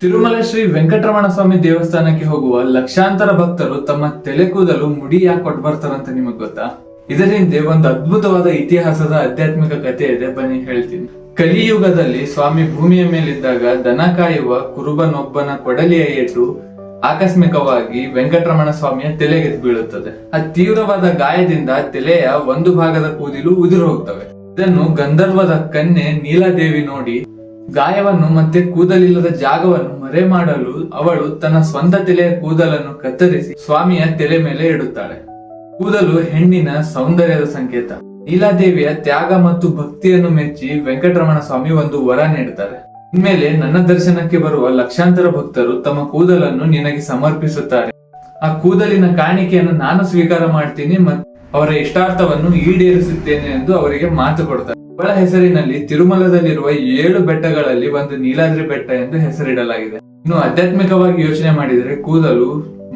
ತಿರುಮಲ ಶ್ರೀ ವೆಂಕಟರಮಣ ಸ್ವಾಮಿ ದೇವಸ್ಥಾನಕ್ಕೆ ಹೋಗುವ ಲಕ್ಷಾಂತರ ಭಕ್ತರು ತಮ್ಮ ತಲೆ ಕೂದಲು ಮುಡಿ ಯಾಕೆ ಕೊಟ್ಟು ಬರ್ತಾರಂತ ನಿಮಗ್ ಗೊತ್ತಾ? ಇದರ ಹಿಂದೆ ಒಂದು ಅದ್ಭುತವಾದ ಇತಿಹಾಸದ ಆಧ್ಯಾತ್ಮಿಕ ಕಥೆ ಇದೆ, ಬನ್ನಿ ಹೇಳ್ತೀನಿ. ಕಲಿಯುಗದಲ್ಲಿ ಸ್ವಾಮಿ ಭೂಮಿಯ ಮೇಲಿದ್ದಾಗ ದನ ಕಾಯುವ ಕುರುಬನೊಬ್ಬನ ಕೊಡಲಿಯ ಏಟು ಆಕಸ್ಮಿಕವಾಗಿ ವೆಂಕಟರಮಣ ಸ್ವಾಮಿಯ ತಲೆಗೆ ಬೀಳುತ್ತದೆ. ಆ ತೀವ್ರವಾದ ಗಾಯದಿಂದ ತಲೆಯ ಒಂದು ಭಾಗದ ಕೂದಲು ಉದುರು ಹೋಗ್ತವೆ. ಇದನ್ನು ಗಂಧರ್ವದ ಕನ್ಯೆ ನೀಲಾದೇವಿ ನೋಡಿ ಗಾಯವನ್ನು ಮತ್ತೆ ಕೂದಲಿಲ್ಲದ ಜಾಗವನ್ನು ಮರೆ ಮಾಡಲು ಅವಳು ತನ್ನ ಸ್ವಂತ ತಲೆಯ ಕೂದಲನ್ನು ಕತ್ತರಿಸಿ ಸ್ವಾಮಿಯ ತಲೆ ಮೇಲೆ ಇಡುತ್ತಾಳೆ. ಕೂದಲು ಹೆಣ್ಣಿನ ಸೌಂದರ್ಯದ ಸಂಕೇತ. ನೀಲಾದೇವಿಯ ತ್ಯಾಗ ಮತ್ತು ಭಕ್ತಿಯನ್ನು ಮೆಚ್ಚಿ ವೆಂಕಟರಮಣ ಸ್ವಾಮಿ ಒಂದು ವರ ನೀಡುತ್ತಾರೆ. ಇನ್ಮೇಲೆ ನನ್ನ ದರ್ಶನಕ್ಕೆ ಬರುವ ಲಕ್ಷಾಂತರ ಭಕ್ತರು ತಮ್ಮ ಕೂದಲನ್ನು ನಿನಗೆ ಸಮರ್ಪಿಸುತ್ತಾರೆ. ಆ ಕೂದಲಿನ ಕಾಣಿಕೆಯನ್ನು ನಾನು ಸ್ವೀಕಾರ ಮಾಡ್ತೀನಿ ಮತ್ತು ಅವರ ಇಷ್ಟಾರ್ಥವನ್ನು ಈಡೇರಿಸುತ್ತೇನೆ ಎಂದು ಅವರಿಗೆ ಮಾತು ಕೊಡ್ತಾರೆ. ಅವಳ ಹೆಸರಿನಲ್ಲಿ ತಿರುಮಲದಲ್ಲಿರುವ 7 ಬೆಟ್ಟಗಳಲ್ಲಿ ಒಂದು ನೀಲಾದ್ರಿ ಬೆಟ್ಟ ಎಂದು ಹೆಸರಿಡಲಾಗಿದೆ. ಇನ್ನು ಆಧ್ಯಾತ್ಮಿಕವಾಗಿ ಯೋಚನೆ ಮಾಡಿದರೆ ಕೂದಲು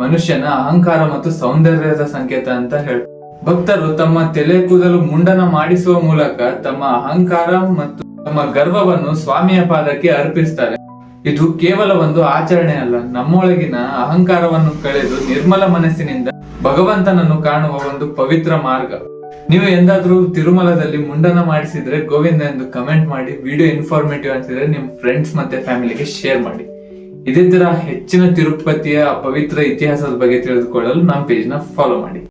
ಮನುಷ್ಯನ ಅಹಂಕಾರ ಮತ್ತು ಸೌಂದರ್ಯದ ಸಂಕೇತ ಅಂತ ಹೇಳಿ ಭಕ್ತರು ತಮ್ಮ ತಲೆ ಕೂದಲು ಮುಂಡನ ಮಾಡಿಸುವ ಮೂಲಕ ತಮ್ಮ ಅಹಂಕಾರ ಮತ್ತು ತಮ್ಮ ಗರ್ವವನ್ನು ಸ್ವಾಮಿಯ ಪಾದಕ್ಕೆ ಅರ್ಪಿಸ್ತಾರೆ. ಇದು ಕೇವಲ ಒಂದು ಆಚರಣೆ ಅಲ್ಲ, ನಮ್ಮೊಳಗಿನ ಅಹಂಕಾರವನ್ನು ಕಳೆದು ನಿರ್ಮಲ ಮನಸ್ಸಿನಿಂದ ಭಗವಂತನನ್ನು ಕಾಣುವ ಒಂದು ಪವಿತ್ರ ಮಾರ್ಗ. ನೀವು ಎಂದಾದ್ರೂ ತಿರುಮಲದಲ್ಲಿ ಮುಂಡನ ಮಾಡಿಸಿದ್ರೆ ಗೋವಿಂದ ಎಂದು ಕಮೆಂಟ್ ಮಾಡಿ. ವಿಡಿಯೋ ಇನ್ಫಾರ್ಮೇಟಿವ್ ಅನ್ಸಿದ್ರೆ ನಿಮ್ ಫ್ರೆಂಡ್ಸ್ ಮತ್ತೆ ಫ್ಯಾಮಿಲಿಗೆ ಶೇರ್ ಮಾಡಿ. ಇದೇ ತರ ಹೆಚ್ಚಿನ ತಿರುಪತಿಯ ಪವಿತ್ರ ಇತಿಹಾಸದ ಬಗ್ಗೆ ತಿಳಿದುಕೊಳ್ಳಲು ನಮ್ಮ ಪೇಜ್ ನ ಫಾಲೋ ಮಾಡಿ.